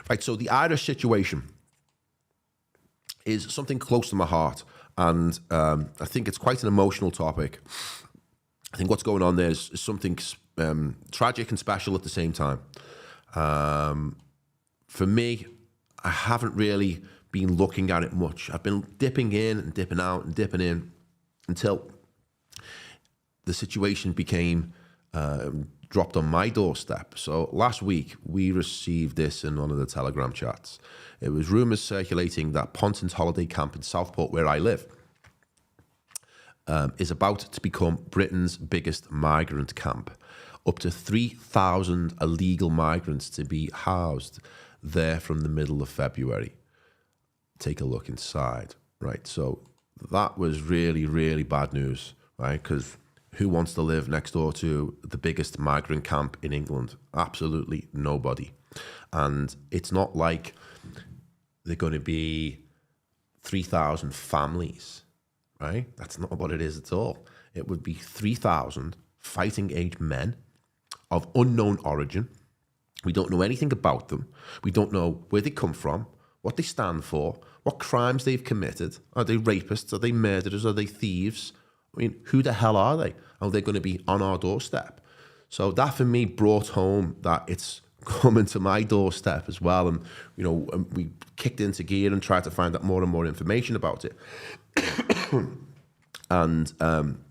Right, so the Irish situation is something close to my heart, and I think it's quite an emotional topic. I think what's going on there is something tragic and special at the same time. For me, I haven't really been looking at it much. I've been dipping in and dipping out and dipping in until the situation became dropped on my doorstep. So last week, we received this in one of the Telegram chats. It was rumours circulating that Pontins holiday camp in Southport, where I live, is about to become Britain's biggest migrant camp. Up to 3,000 illegal migrants to be housed there from the middle of February. Take a look inside, right? So that was really, really bad news, right? Because who wants to live next door to the biggest migrant camp in England? Absolutely nobody. And it's not like they're going to be 3,000 families, right? That's not what it is at all. It would be 3,000 fighting age men of unknown origin. We don't know anything about them. We don't know where they come from, what they stand for, what crimes they've committed. Are they rapists? Are they murderers? Are they thieves? I mean, who the hell are they? Are they going to be on our doorstep? So that for me brought home that it's coming to my doorstep as well. And, you know, we kicked into gear and tried to find out more and more information about it. And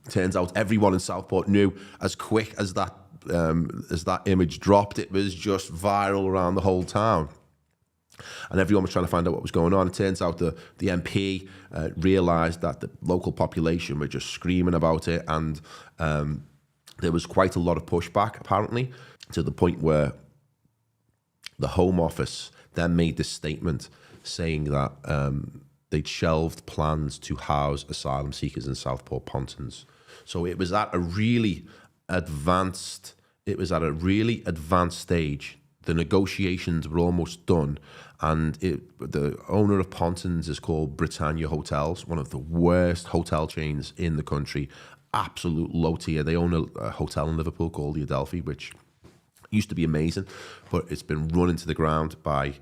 turns out everyone in Southport knew as quick as that image dropped. It was just viral around the whole town. And everyone was trying to find out what was going on. It turns out the MP realised that the local population were just screaming about it, and there was quite a lot of pushback, apparently, to the point where the Home Office then made this statement saying that they'd shelved plans to house asylum seekers in Southport Pontins. So it was at a really advanced stage. The negotiations were almost done, and the owner of Pontins is called Britannia Hotels, one of the worst hotel chains in the country. Absolute low tier. They own a hotel in Liverpool called the 𝗕𝗓𝗣𝗕, which used to be amazing, but it's been run into the ground by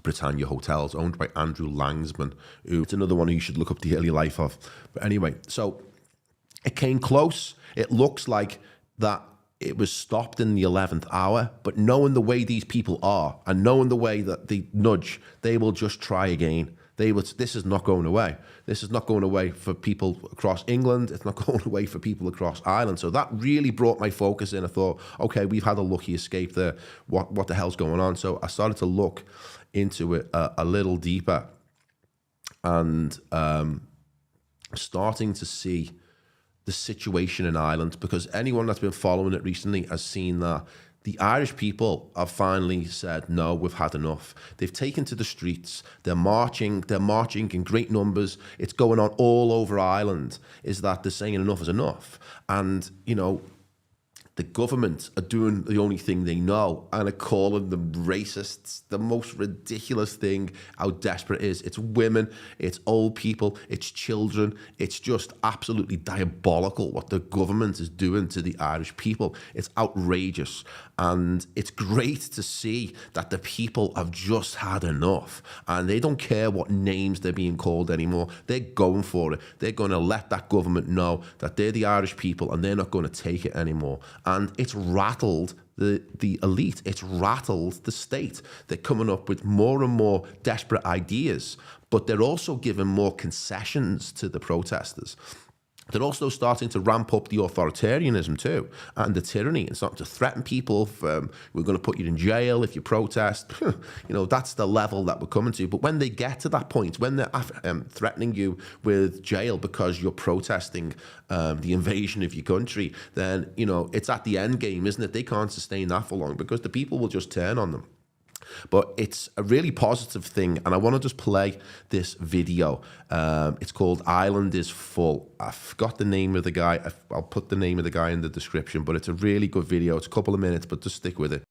Britannia Hotels, owned by Andrew Langsman, who's another one who you should look up the early life of. But anyway, so it came close. It looks like that it was stopped in the 11th hour, but knowing the way these people are and knowing the way that they nudge, they will just try again. This is not going away. This is not going away for people across England. It's not going away for people across Ireland. So that really brought my focus in. I thought, okay, we've had a lucky escape there. What the hell's going on? So I started to look into it a little deeper, and starting to see the situation in Ireland, because anyone that's been following it recently has seen that the Irish people have finally said, no, we've had enough. They've taken to the streets. They're marching in great numbers. It's going on all over Ireland, is that they're saying enough is enough. And, you know, the government are doing the only thing they know and are calling them racists. The most ridiculous thing, how desperate it is. It's women, it's old people, it's children. It's just absolutely diabolical what the government is doing to the Irish people. It's outrageous. And it's great to see that the people have just had enough, and they don't care what names they're being called anymore. They're going for it. They're going to let that government know that they're the Irish people and they're not going to take it anymore. And it's rattled the elite. It's rattled the state. They're coming up with more and more desperate ideas, but they're also giving more concessions to the protesters. They're also starting to ramp up the authoritarianism too, and the tyranny, and starting to threaten people. We're going to put you in jail if you protest. You know, that's the level that we're coming to. But when they get to that point, when they're threatening you with jail because you're protesting the invasion of your country, then, you know, it's at the end game, isn't it? They can't sustain that for long because the people will just turn on them. But it's a really positive thing, and I want to just play this video. It's called Ireland is Full. I forgot the name of the guy. I'll put the name of the guy in the description, but it's a really good video. It's a couple of minutes, but just stick with it.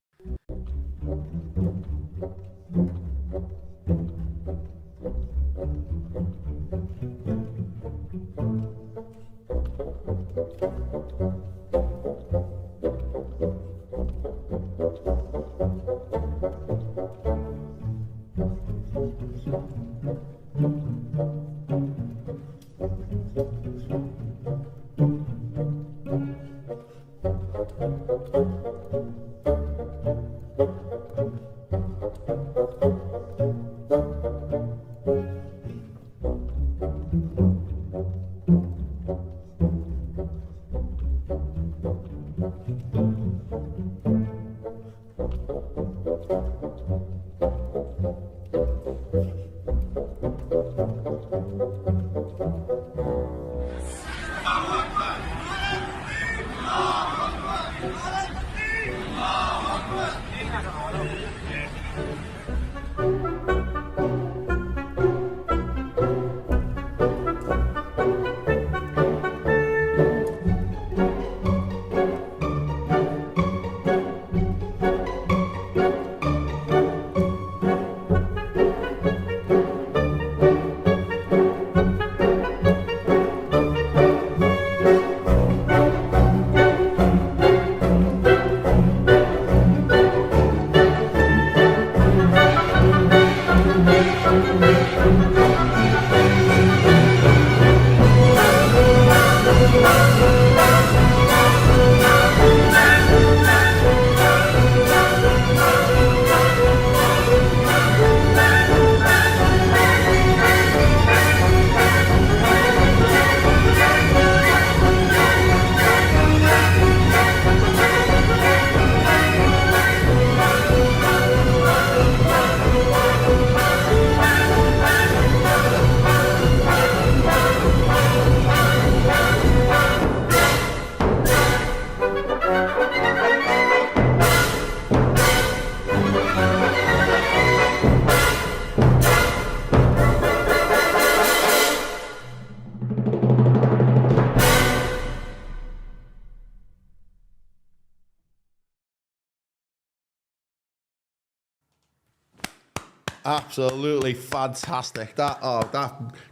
Absolutely fantastic. That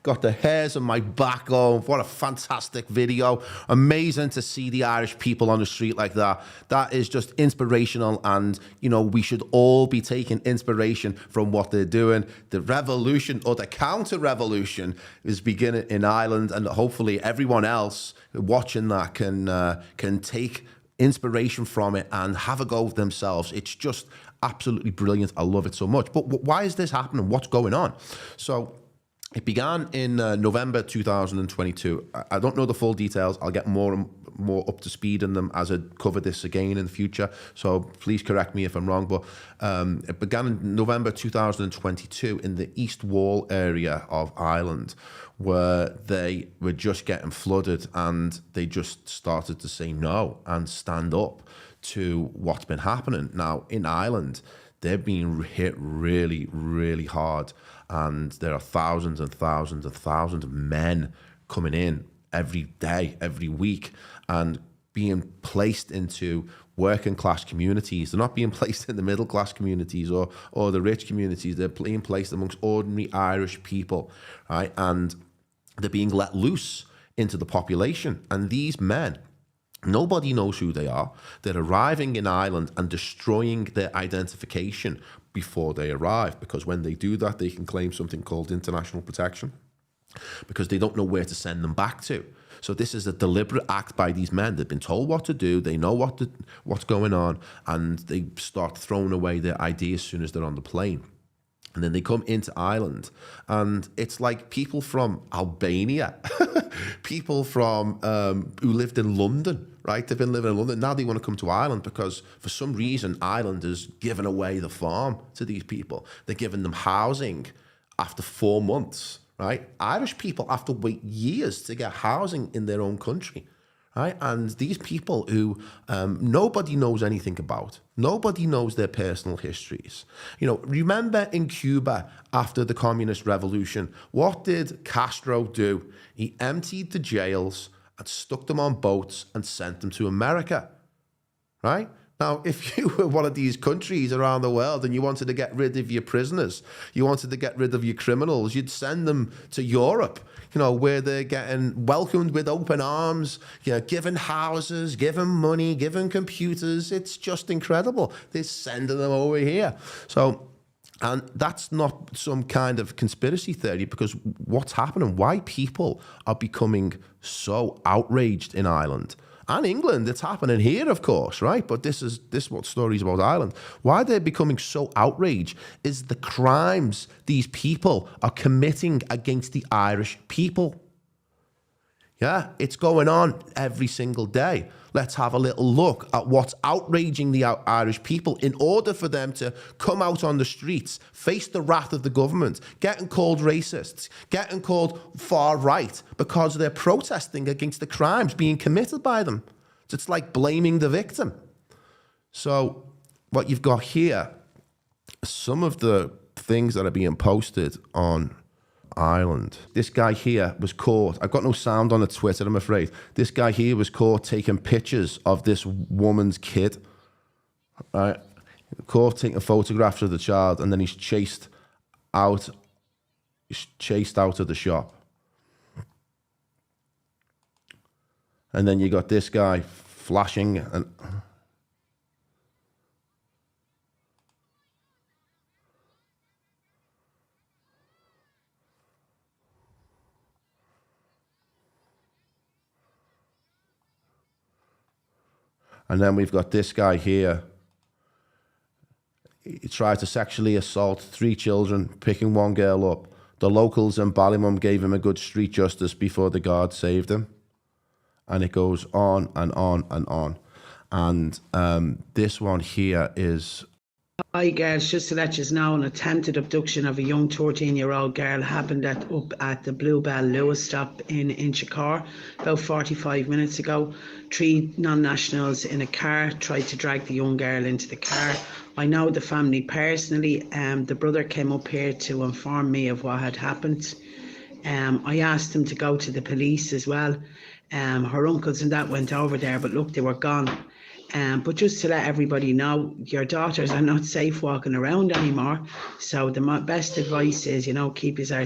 got the hairs on my back going. What a fantastic video. Amazing to see the Irish people on the street like that. That is just inspirational, and you know, we should all be taking inspiration from what they're doing. The revolution, or the counter-revolution, is beginning in Ireland, and hopefully everyone else watching that can take inspiration from it and have a go themselves. It's just absolutely brilliant. I love it so much. But why is this happening? What's going on? So it began in November 2022. I don't know the full details. I'll get more and more up to speed in them as I cover this again in the future. So please correct me if I'm wrong. But it began in November 2022 in the East Wall area of Ireland, where they were just getting flooded, and they just started to say no and stand up to what's been happening. Now, in Ireland, they're being hit really, really hard, and there are thousands and thousands and thousands of men coming in every day, every week, and being placed into working class communities. They're not being placed in the middle class communities or the rich communities. They're being placed amongst ordinary Irish people, right? And they're being let loose into the population. And these men, nobody knows who they are. They're arriving in Ireland and destroying their identification before they arrive, because when they do that, they can claim something called international protection, because they don't know where to send them back to. So this is a deliberate act by these men. They've been told what to do. They know what's going on, and they start throwing away their ID as soon as they're on the plane. And then they come into Ireland, and it's like people from Albania, people from who lived in London, right? They've been living in London. Now they want to come to Ireland because for some reason Ireland has given away the farm to these people. They're giving them housing after 4 months, right? Irish people have to wait years to get housing in their own country, right? And these people who nobody knows anything about, nobody knows their personal histories. You know, remember in Cuba after the communist revolution, what did Castro do? He emptied the jails and stuck them on boats and sent them to America, right? Now, if you were one of these countries around the world and you wanted to get rid of your prisoners, you wanted to get rid of your criminals, you'd send them to Europe, you know, where they're getting welcomed with open arms, you know, given houses, given money, given computers. It's just incredible. They're sending them over here. So, and that's not some kind of conspiracy theory, because what's happening, why people are becoming so outraged in Ireland and England, it's happening here, of course, right? But this is what stories about Ireland. Why they're becoming so outraged is the crimes these people are committing against the Irish people. Yeah, it's going on every single day. Let's have a little look at what's outraging the Irish people in order for them to come out on the streets, face the wrath of the government, getting called racists, getting called far right because they're protesting against the crimes being committed by them. So it's like blaming the victim. So what you've got here, some of the things that are being posted on Ireland. This guy here was caught. I've got no sound on the Twitter, I'm afraid. This guy here was caught taking pictures of this woman's kid. Right? Caught taking photographs of the child, and then he's chased out. He's chased out of the shop. And then you got this guy flashing and. And then we've got this guy here. He tried to sexually assault 3 children, picking one girl up. The locals in Ballymum gave him a good street justice before the guards saved him. And it goes on and on and on. And this one here is... Hi girls, just to let you know, an attempted abduction of a young 13-year-old girl happened up at the Bluebell Lewis stop in Inchicore about 45 minutes ago. 3 non-nationals in a car tried to drag the young girl into the car. I know the family personally. The brother came up here to inform me of what had happened. I asked him to go to the police as well. Her uncles and that went over there, but look, they were gone. But just to let everybody know, your daughters are not safe walking around anymore. So the best advice is, keep our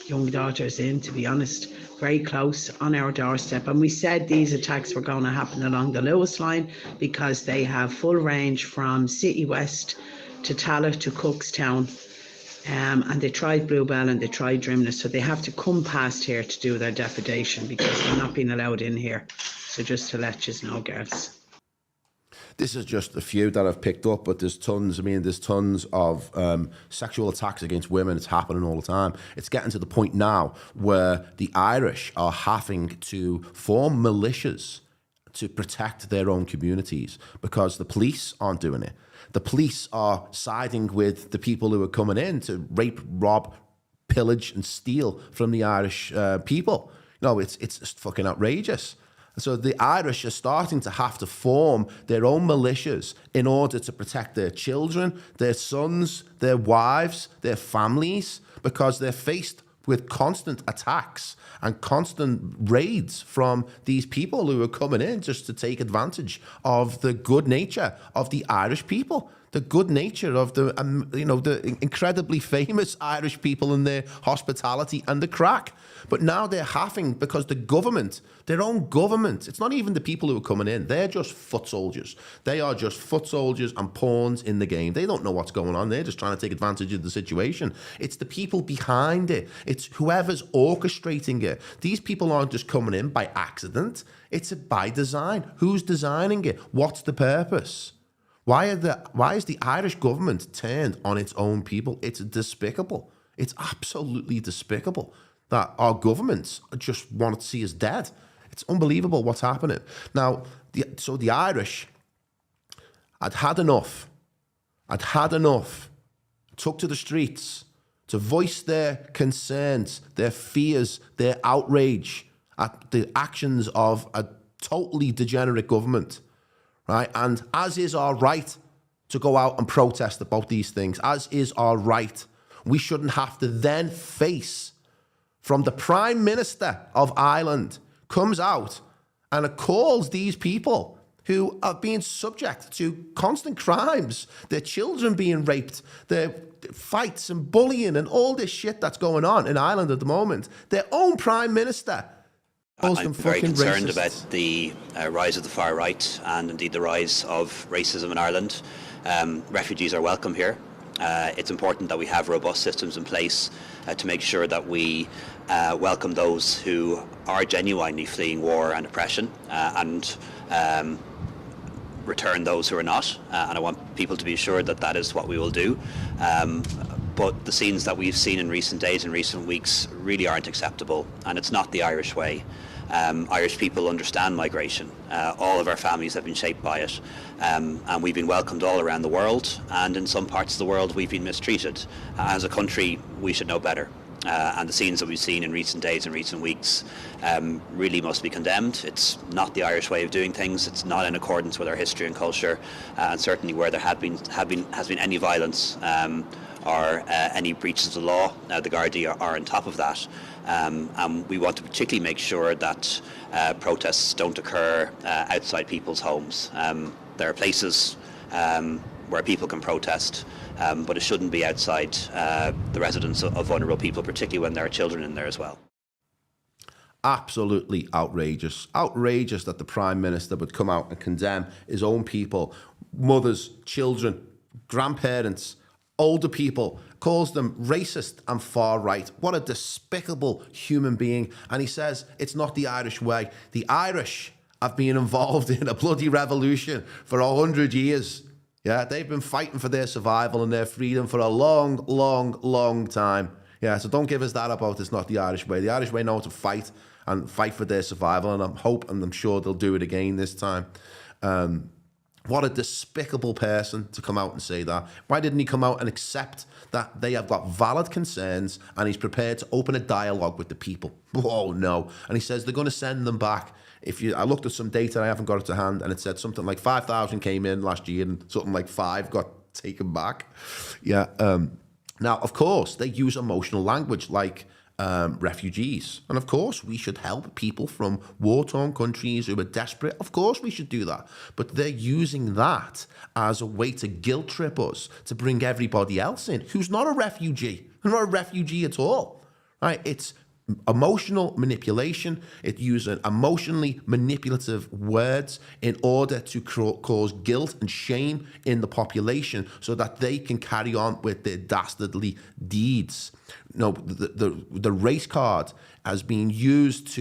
young daughters in, to be honest, very close on our doorstep. And we said these attacks were going to happen along the Lewis line because they have full range from City West to Tallaght to Cookstown. And they tried Bluebell and they tried Drimnagh. So they have to come past here to do their depredation because they're not being allowed in here. So just to let you know, girls. This is just a few that I've picked up, but there's tons. I mean, there's tons of sexual attacks against women. It's happening all the time. It's getting to the point now where the Irish are having to form militias to protect their own communities because the police aren't doing it. The police are siding with the people who are coming in to rape, rob, pillage, and steal from the Irish people. It's fucking outrageous. So the Irish are starting to have to form their own militias in order to protect their children, their sons, their wives, their families, because they're faced with constant attacks and constant raids from these people who are coming in just to take advantage of the good nature of the Irish people, the good nature of the incredibly famous Irish people and their hospitality and the crack. But now they're having, because the government, their own government, it's not even the people who are coming in, they're just foot soldiers. They are just foot soldiers and pawns in the game. They don't know what's going on. They're just trying to take advantage of the situation. It's the people behind it. It's whoever's orchestrating it. These people aren't just coming in by accident. It's by design. Who's designing it? What's the purpose? Why is the Irish government turned on its own people? It's despicable. It's absolutely despicable that our governments just want to see us dead. It's unbelievable what's happening. Now, the Irish had enough. Took to the streets to voice their concerns, their fears, their outrage at the actions of a totally degenerate government. Right? And as is our right to go out and protest about these things, as is our right, we shouldn't have to then face from the Prime Minister of Ireland comes out and calls these people who are being subject to constant crimes, their children being raped, their fights and bullying and all this shit that's going on in Ireland at the moment, their own Prime Minister. I'm very concerned about the rise of the far right and indeed the rise of racism in Ireland. Refugees are welcome here. It's important that we have robust systems in place to make sure that we welcome those who are genuinely fleeing war and oppression and return those who are not. And I want people to be assured that that is what we will do. But the scenes that we've seen in recent days and recent weeks really aren't acceptable, and it's not the Irish way. Irish people understand migration. All of our families have been shaped by it, and we've been welcomed all around the world, and in some parts of the world we've been mistreated. As a country, we should know better. And the scenes that we've seen in recent days and recent weeks really must be condemned. It's not the Irish way of doing things. It's not in accordance with our history and culture, and certainly where there has been any violence or any breaches of the law, the Gardaí are on top of that. And we want to particularly make sure that protests don't occur outside people's homes. There are places where people can protest, but it shouldn't be outside the residence of vulnerable people, particularly when there are children in there as well. Absolutely outrageous. Outrageous that the Prime Minister would come out and condemn his own people, mothers, children, grandparents, older people, calls them racist and far right. What a despicable human being. And he says it's not the Irish way. The Irish have been involved in a bloody revolution for 100 years. Yeah, they've been fighting for their survival and their freedom for a long, long, long time. Yeah, so don't give us that about it's not the Irish way. The Irish way know how to fight and fight for their survival, and I'm sure they'll do it again this time. What a despicable person to come out and say that. Why didn't he come out and accept that they have got valid concerns and he's prepared to open a dialogue with the people? Oh, no. And he says they're going to send them back. I looked at some data, I haven't got it to hand, and it said something like 5,000 came in last year and something like 5 got taken back. Yeah. Now, of course, they use emotional language like refugees. And of course, we should help people from war-torn countries who are desperate. Of course, we should do that. But they're using that as a way to guilt trip us, to bring everybody else in who's not a refugee. They're not a refugee at all. Right? It's emotional manipulation. It uses emotionally manipulative words in order to cause guilt and shame in the population so that they can carry on with their dastardly deeds. No, the race card has been used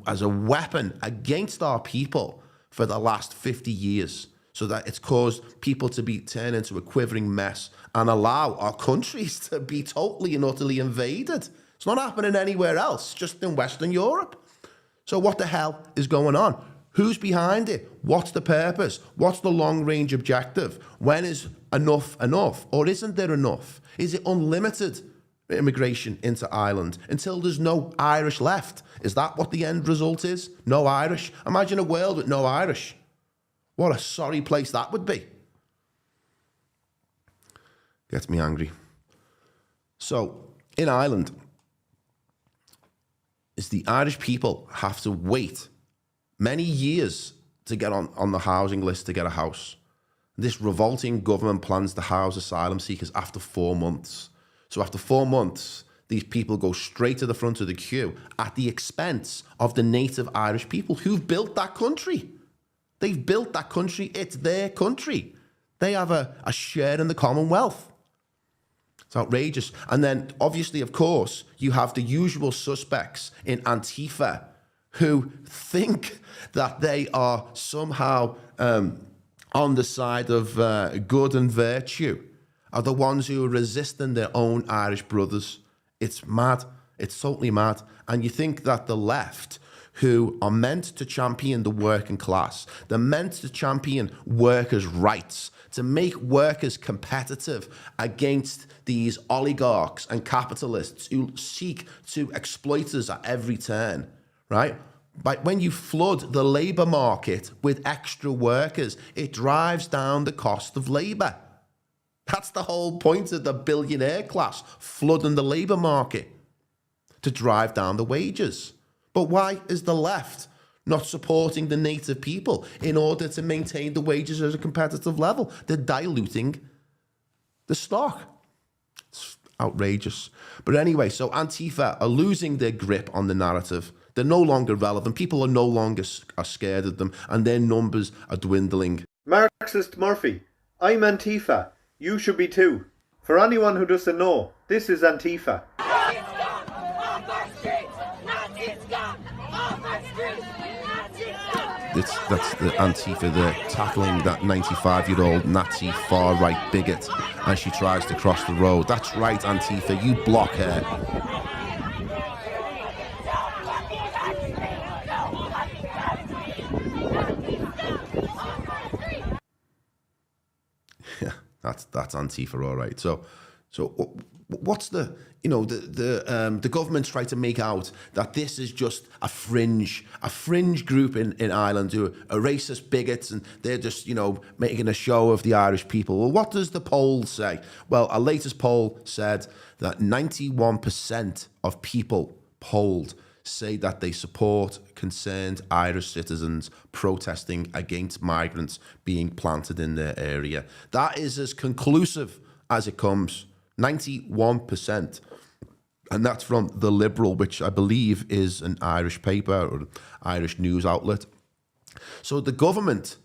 as a weapon against our people for the last 50 years, so that it's caused people to be turned into a quivering mess and allow our countries to be totally and utterly invaded. It's not happening anywhere else, just in Western Europe. So what the hell is going on? Who's behind it? What's the purpose? What's the long-range objective? When is enough enough? Or isn't there enough? Is it unlimited immigration into Ireland until there's no Irish left? Is that what the end result is? No Irish? Imagine a world with no Irish. What a sorry place that would be. Gets me angry. So, in Ireland, the Irish people have to wait many years to get on the housing list to get a house. This revolting government plans to house asylum seekers after 4 months. So after 4 months, these people go straight to the front of the queue at the expense of the native Irish people who've built that country. They've built that country. It's their country. They have a share in the Commonwealth. It's outrageous. And then, obviously, of course, you have the usual suspects in Antifa who think that they are somehow on the side of good and virtue, are the ones who are resisting their own Irish brothers. It's mad. It's totally mad. And you think that the left, who are meant to champion the working class, they're meant to champion workers' rights, to make workers competitive against these oligarchs and capitalists who seek to exploit us at every turn, right? But when you flood the labour market with extra workers, it drives down the cost of labour. That's the whole point of the billionaire class, flooding the labour market to drive down the wages. But why is the left not supporting the native people in order to maintain the wages at a competitive level? They're diluting the stock. It's outrageous. But anyway, so Antifa are losing their grip on the narrative. They're no longer relevant. People are no longer scared of them, and their numbers are dwindling. Marxist Murphy, I'm Antifa. You should be too. For anyone who doesn't know, this is Antifa. That's the Antifa. They're tackling that 95-year-old Nazi far-right bigot as she tries to cross the road. That's right, Antifa, you block her. that's Antifa, all right. So what's the government's trying to make out that this is just a fringe group in Ireland who are racist bigots, and they're just making a show of the Irish people. Well, what does the poll say? Well, our latest poll said that 91% of people polled say that they support concerned Irish citizens protesting against migrants being planted in their area. That is as conclusive as it comes. 91%. And that's from The Liberal, which I believe is an Irish paper or Irish news outlet. So the government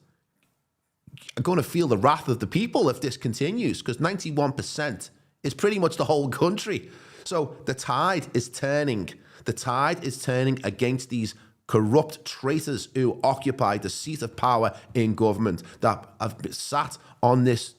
are going to feel the wrath of the people if this continues, because 91% is pretty much the whole country. So the tide is turning. The tide is turning against these corrupt traitors who occupy the seat of power in government, that have sat on this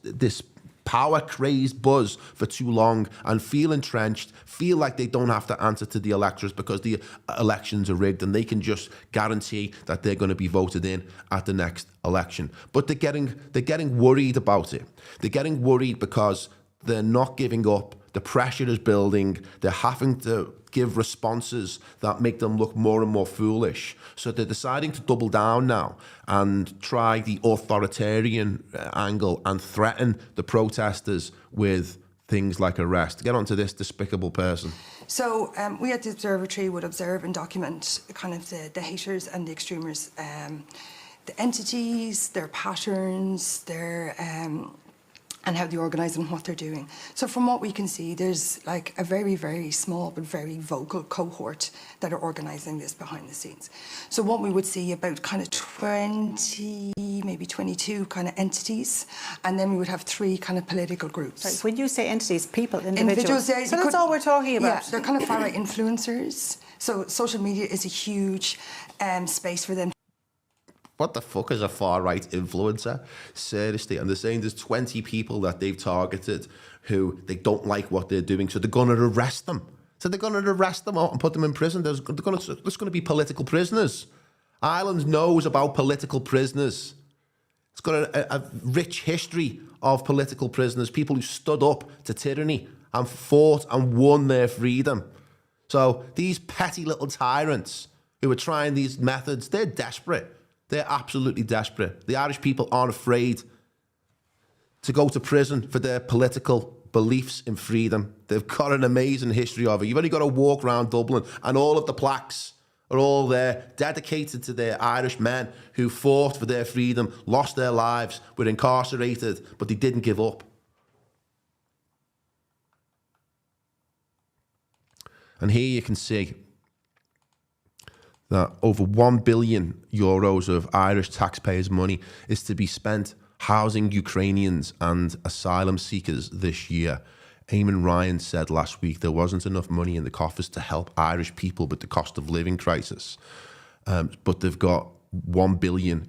power-crazed buzz for too long and feel entrenched, feel like they don't have to answer to the electors because the elections are rigged and they can just guarantee that they're going to be voted in at the next election. But they're getting worried about it. They're getting worried because they're not giving up. The pressure is building. They're having to give responses that make them look more and more foolish. So they're deciding to double down now and try the authoritarian angle and threaten the protesters with things like arrest. Get onto this despicable person. So we at the Observatory would observe and document kind of the haters and the extremers, the entities, their patterns, their and how they organise and what they're doing. So from what we can see, there's like a very, very small but very vocal cohort that are organising this behind the scenes. So what we would see about kind of 20, maybe 22 kind of entities, and then we would have 3 kind of political groups. Sorry, when you say entities, people, individuals. Yeah, so that's all we're talking about. Yeah, they're kind of far-right influencers. So social media is a huge space for them. What the fuck is a far-right influencer? Seriously. And they're saying there's 20 people that they've targeted who they don't like what they're doing, so they're going to arrest them. So they're going to arrest them and put them in prison. There's going to be political prisoners. Ireland knows about political prisoners. It's got a rich history of political prisoners, people who stood up to tyranny and fought and won their freedom. So these petty little tyrants who are trying these methods, they're desperate. They're absolutely desperate. The Irish people aren't afraid to go to prison for their political beliefs in freedom. They've got an amazing history of it. You've only got to walk around Dublin and all of the plaques are all there, dedicated to their Irish men who fought for their freedom, lost their lives, were incarcerated, but they didn't give up. And here you can see that over €1 billion of Irish taxpayers' money is to be spent housing Ukrainians and asylum seekers this year. Eamon Ryan said last week there wasn't enough money in the coffers to help Irish people with the cost of living crisis. But they've got €1 billion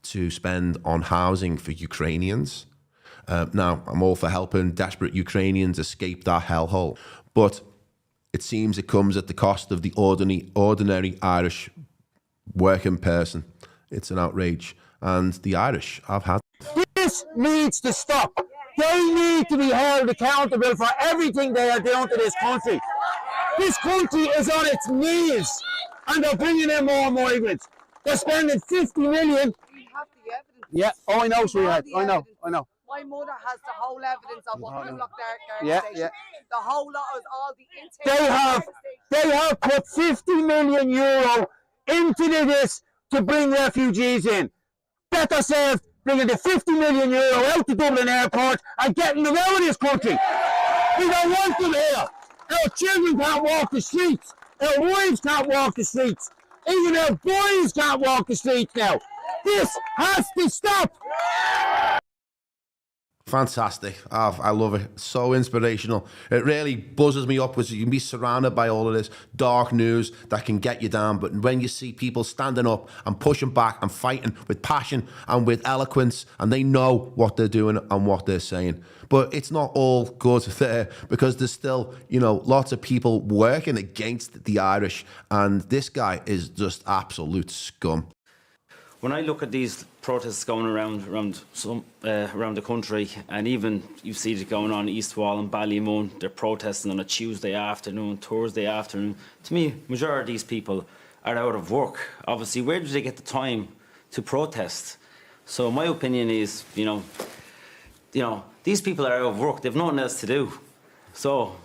to spend on housing for Ukrainians. Now, I'm all for helping desperate Ukrainians escape that hellhole, but it seems it comes at the cost of the ordinary Irish working person. It's an outrage. And the Irish have had... This needs to stop. They need to be held accountable for everything they are doing to this country. This country is on its knees, and they're bringing in more migrants. They're spending 50 million. We have the evidence. Yeah, oh, I know, sweetheart. I know. My mother has the whole evidence of what the block Yeah. The whole lot of all the intake. They have put €50 million into this to bring refugees in. Better served bringing the €50 million out to Dublin Airport and getting them out of this country. We don't want them here. Our children can't walk the streets. Our wives can't walk the streets. Even our boys can't walk the streets now. This has to stop. Fantastic. I love it. So inspirational. It really buzzes me up because you can be surrounded by all of this dark news that can get you down. But when you see people standing up and pushing back and fighting with passion and with eloquence, and they know what they're doing and what they're saying. But it's not all good there because there's still, lots of people working against the Irish. And this guy is just absolute scum. when I look at these protests going around the country, and even you see it going on East Wall and Ballymun, they're protesting on a Tuesday afternoon, Thursday afternoon. To me, majority of these people are out of work. Obviously, where do they get the time to protest? So my opinion is, you know, these people are out of work. They've nothing else to do. So,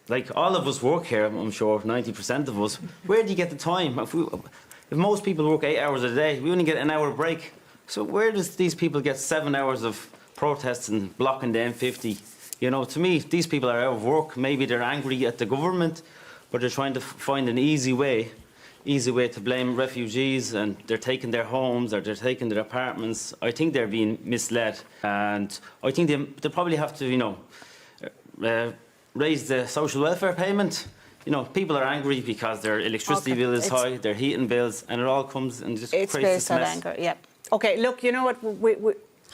like, all of us work here, I'm sure, 90% of us. Where do you get the time? If most people work 8 hours a day, we only get an hour break. So where does these people get 7 hours of protests and blocking the M50? You know, to me, these people are out of work. Maybe they're angry at the government, but they're trying to find an easy way to blame refugees, and they're taking their homes or they're taking their apartments. I think they're being misled, and I think they probably have to, you know, raise the social welfare payment. You know, people are angry because their electricity bill is high, their heating bills, and it all comes and just creates this mess. It's based on anger, yeah. Okay, look, you know what,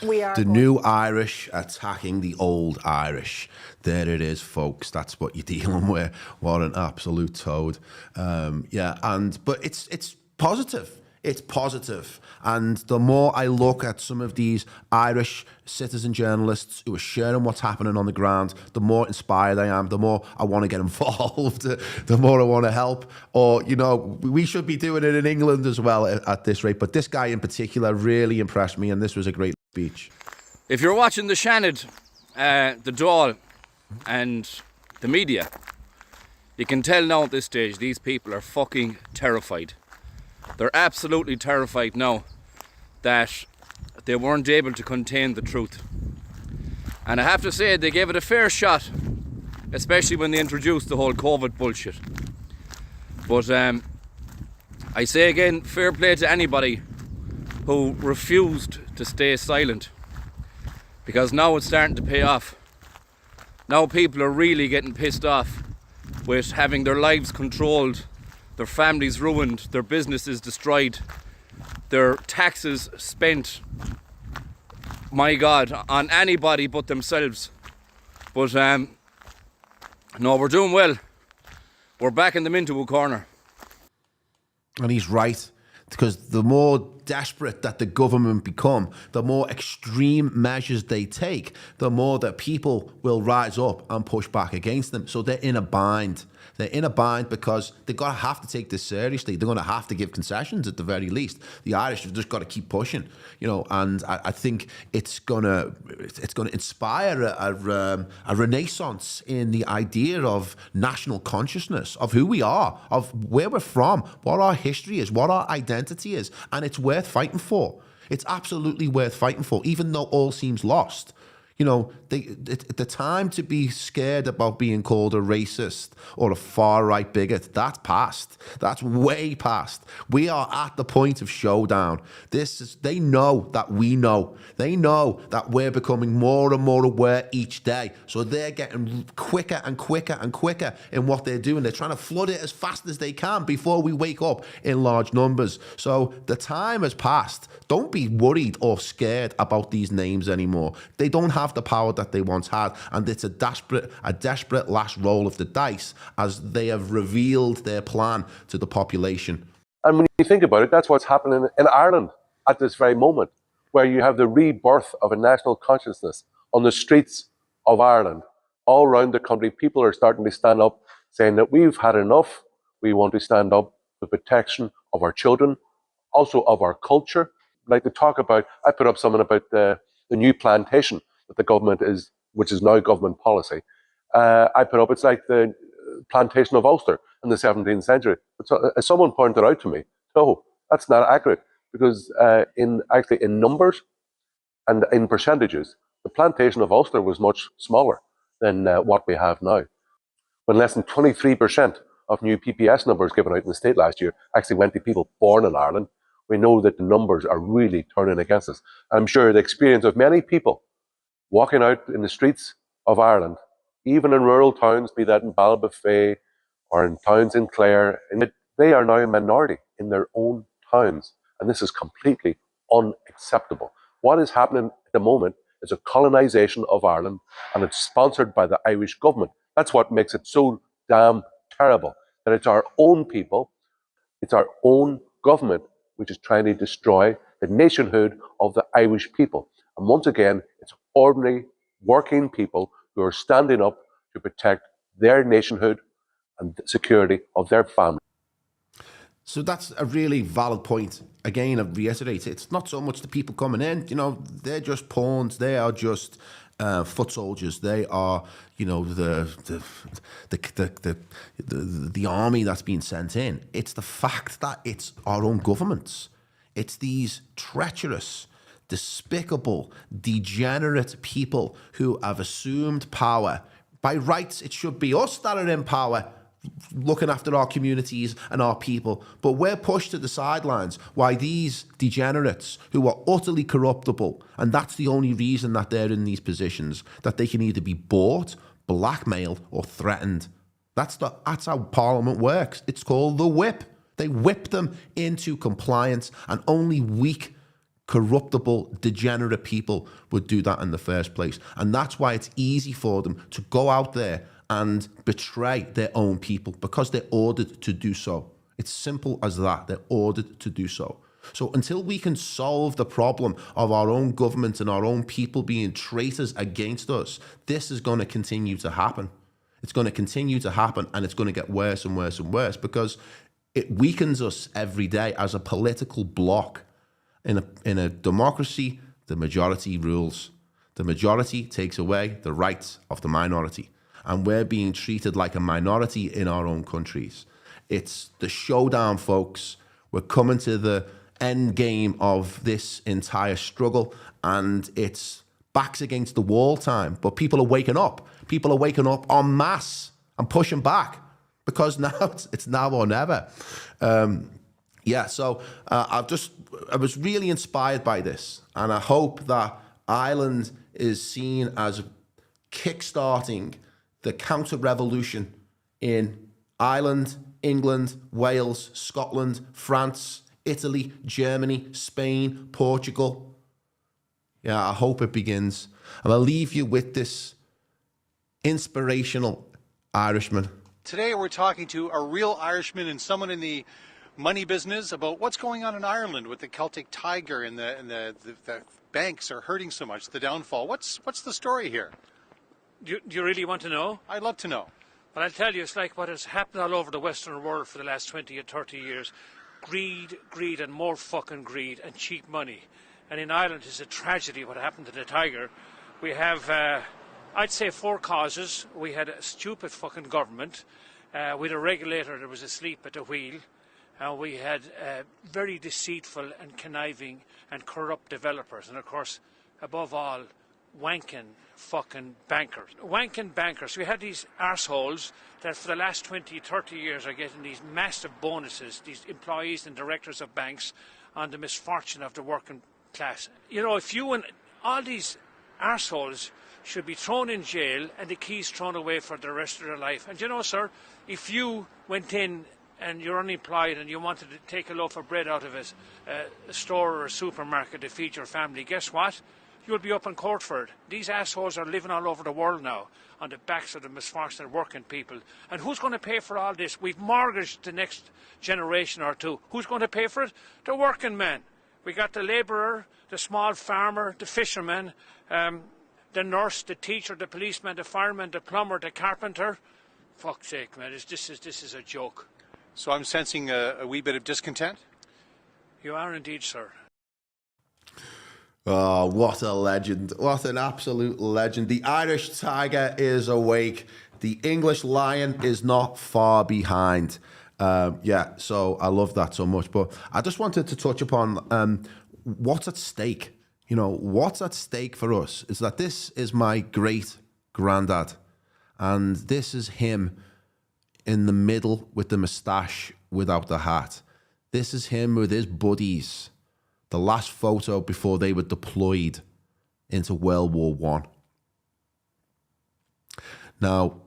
we are... The new Irish attacking the old Irish. There it is, folks. That's what you're dealing with. What an absolute toad. But it's positive. It's positive. And the more I look at some of these Irish citizen journalists who are sharing what's happening on the ground, the more inspired I am, the more I want to get involved, the more I want to help. Or, you know, we should be doing it in England as well at this rate. But this guy in particular really impressed me, and this was a great speech. If you're watching the Shannon, the Dáil and the media, you can tell now at this stage, these people are fucking terrified. They're absolutely terrified now that they weren't able to contain the truth. And I have to say, they gave it a fair shot, especially when they introduced the whole COVID bullshit. But I say again, fair play to anybody who refused to stay silent, because now it's starting to pay off. Now people are really getting pissed off with having their lives controlled, their families ruined, their businesses destroyed, their taxes spent, my God, on anybody but themselves. But no, we're doing well. We're backing them into a corner. And he's right, because the more desperate that the government become, the more extreme measures they take, the more that people will rise up and push back against them. So they're in a bind. They're in a bind because they're going to have to take this seriously. They're going to have to give concessions at the very least. The Irish have just got to keep pushing, you know. And I think it's going to inspire a renaissance in the idea of national consciousness, of who we are, of where we're from, what our history is, what our identity is, and it's worth fighting for. It's absolutely worth fighting for, even though all seems lost. You know, the time to be scared about being called a racist or a far-right bigot, that's past. That's way past. We are at the point of showdown. They know that we know. They know that we're becoming more and more aware each day. So they're getting quicker and quicker and quicker in what they're doing. They're trying to flood it as fast as they can before we wake up in large numbers. So the time has passed. Don't be worried or scared about these names anymore. They don't have the power that they once had, and it's a desperate last roll of the dice as they have revealed their plan to the population. And when you think about it, that's what's happening in Ireland at this very moment, where you have the rebirth of a national consciousness on the streets of Ireland. All around the country, people are starting to stand up, saying that we've had enough. We want to stand up for protection of our children, also of our culture. Like to talk about, I put up something about the new plantation that the government is, which is now government policy. I put up, it's like the plantation of Ulster in the 17th century. But someone pointed out to me, no, that's not accurate, because in numbers and in percentages, the plantation of Ulster was much smaller than what we have now. When less than 23% of new PPS numbers given out in the state last year actually went to people born in Ireland, we know that the numbers are really turning against us. I'm sure the experience of many people walking out in the streets of Ireland, even in rural towns, be that in 𝗪𝗪𝗪 or in towns in Clare, they are now a minority in their own towns. And this is completely unacceptable. What is happening at the moment is a colonisation of Ireland, and it's sponsored by the Irish government. That's what makes it so damn terrible, that it's our own people, it's our own government which is trying to destroy the nationhood of the Irish people. And once again, it's ordinary working people who are standing up to protect their nationhood and the security of their family. So that's a really valid point. Again, I reiterate, it's not so much the people coming in, you know, they're just pawns, they are just foot soldiers. They are, you know, the army that's been sent in. It's the fact that it's our own governments. It's these treacherous, despicable, degenerate people who have assumed power. By rights, it should be us that are in power, looking after our communities and our people. But we're pushed to the sidelines by these degenerates who are utterly corruptible. And that's the only reason that they're in these positions, that they can either be bought, blackmailed, or threatened. That's how Parliament works. It's called the whip. They whip them into compliance, and only weak, corruptible, degenerate people would do that in the first place. And that's why it's easy for them to go out there and betray their own people, because they're ordered to do so. It's simple as that. They're ordered to do so. So until we can solve the problem of our own government and our own people being traitors against us, this is going to continue to happen. It's going to continue to happen, and it's going to get worse and worse and worse, because it weakens us every day as a political bloc. In a democracy, the majority rules. The majority takes away the rights of the minority. And we're being treated like a minority in our own countries. It's the showdown, folks. We're coming to the end game of this entire struggle, and it's backs against the wall time. But people are waking up. People are waking up en masse and pushing back, because now it's now or never. So I was really inspired by this, and I hope that Ireland is seen as kickstarting the counter-revolution in Ireland, England, Wales, Scotland, France, Italy, Germany, Spain, Portugal. Yeah, I hope it begins. And I'll leave you with this inspirational Irishman. Today we're talking to a real Irishman and someone in the money business about what's going on in Ireland with the Celtic Tiger and the banks are hurting so much, the downfall. What's the story here? Do you really want to know? I'd love to know. Well, I'll tell you, it's like what has happened all over the Western world for the last 20 or 30 years. Greed, and more fucking greed, and cheap money. And in Ireland, it's a tragedy what happened to the Tiger. We have, I'd say, 4 causes. We had a stupid fucking government. We had a regulator that was asleep at the wheel. We had very deceitful and conniving and corrupt developers. And, of course, above all, wanking fucking bankers. Wanking bankers. We had these arseholes that for the last 20, 30 years are getting these massive bonuses, these employees and directors of banks, on the misfortune of the working class. You know, if you and all these arseholes should be thrown in jail and the keys thrown away for the rest of their life. And you know, sir, if you went in and you're unemployed and you wanted to take a loaf of bread out of a store or a supermarket to feed your family, guess what? You'll be up in court for it. These assholes are living all over the world now on the backs of the misfortunate working people. And who's going to pay for all this? We've mortgaged the next generation or two. Who's going to pay for it? The working man. We got the labourer, the small farmer, the fisherman, the nurse, the teacher, the policeman, the fireman, the plumber, the carpenter. Fuck's sake, man, this is a joke. So I'm sensing a wee bit of discontent? You are indeed, sir. Oh, what a legend. What an absolute legend. The Irish Tiger is awake. The English Lion is not far behind. So I love that so much. But I just wanted to touch upon what's at stake. You know, what's at stake for us is that this is my great-granddad. And this is him in the middle with the moustache without the hat. This is him with his buddies. The last photo before they were deployed into World War I. Now,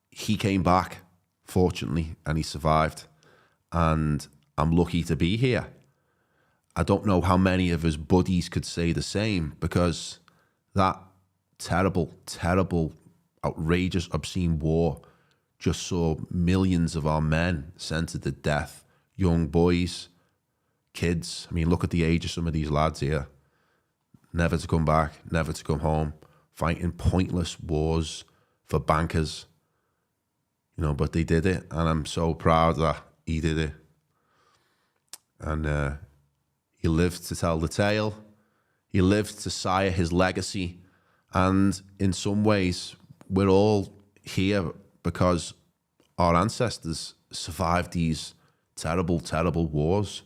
he came back, fortunately, and he survived. And I'm lucky to be here. I don't know how many of his buddies could say the same, because that terrible, terrible, outrageous, obscene war just saw millions of our men sent to death, young boys, kids. I mean, look at the age of some of these lads here. Never to come back, never to come home, fighting pointless wars for bankers. You know, but they did it, and I'm so proud that he did it. And he lived to tell the tale. He lived to sire his legacy. And in some ways, we're all here because our ancestors survived these terrible, terrible wars.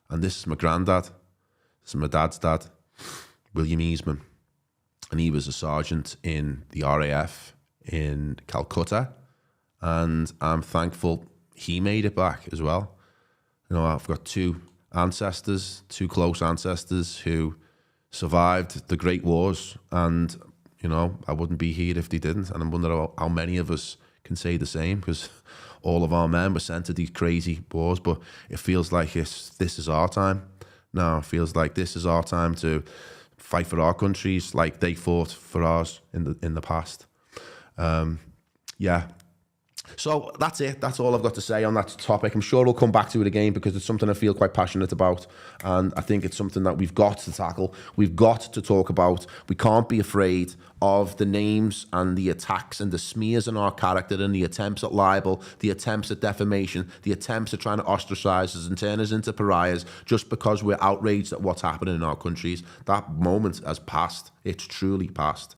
And this is my granddad. This is my dad's dad, William Easman. And he was a sergeant in the RAF in Calcutta. And I'm thankful he made it back as well. You know, I've got two close ancestors who survived the Great Wars. And, you know, I wouldn't be here if they didn't. And I wonder how many of us can say the same, because all of our men were sent to these crazy wars. But it feels like this is our time now. It feels like this is our time to fight for our countries like they fought for ours in the past. Yeah. So that's it. That's all I've got to say on that topic. I'm sure we'll come back to it again because it's something I feel quite passionate about. And I think it's something that we've got to tackle. We've got to talk about. We can't be afraid of the names and the attacks and the smears on our character and the attempts at libel, the attempts at defamation, the attempts at trying to ostracize us and turn us into pariahs just because we're outraged at what's happening in our countries. That moment has passed. It's truly passed.